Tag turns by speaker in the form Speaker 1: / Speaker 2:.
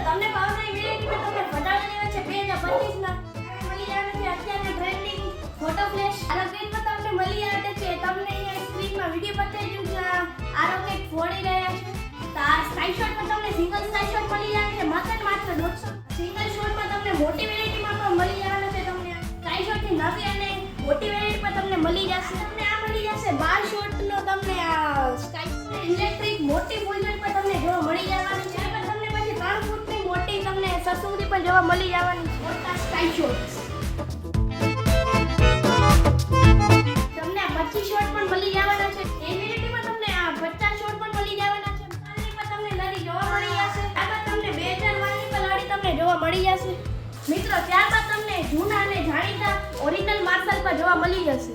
Speaker 1: તમને પાવરની વેરાયટીમાં તમને ફટાકડા લેવા છે 2025 ના મળી આવે છે અત્યારના ટ્રેન્ડિંગ ફોટો ફ્લેશ આ રોકેટમાં તમને મળી આવે છે તમને અહીંયા સ્ક્રીનમાં વિડિયો બતાવી દઉં છું આ રોકેટ ફોડી રહ્યા છે તો આ સ્કાય શોટમાં તમને સિંગલ સ્કાય શોટ મળી આવે છે માત્ર 200 સિંગલ શોટમાં તમને મોટી વેરાયટીમાં પણ મળી આવે છે તમને સ્કાય શોટની નવી અને મોટી વેરાયટીમાં તમને મળી જશે તમને આ મળી જશે 12 શોટનો તમને આ સ્કાય ઇલેક્ટ્રિક મોટી ફોલ્ડર પર તમને જોવા મળી જવાની છે પણ તમને પછી 3 ફૂટની મોટી તમને સસુંદી પણ જોવા મળી જવાની છે મોટા સ્કાય શોટ્સ તમને આ 25 શોટ પણ મળી જવાના છે એ વેરાયટીમાં તમને આ 50 શોટ પણ મળી જવાના છે આની પર તમને લડી જોવા મળી જશે આમાં તમને 2000 વાળી પર લડી તમને જોવા મળી જશે મિત્રો ત્યારબાદ તમને જૂના અને જાણીતા ઓરિજિનલ માર્શલ પર જોવા મળી જશે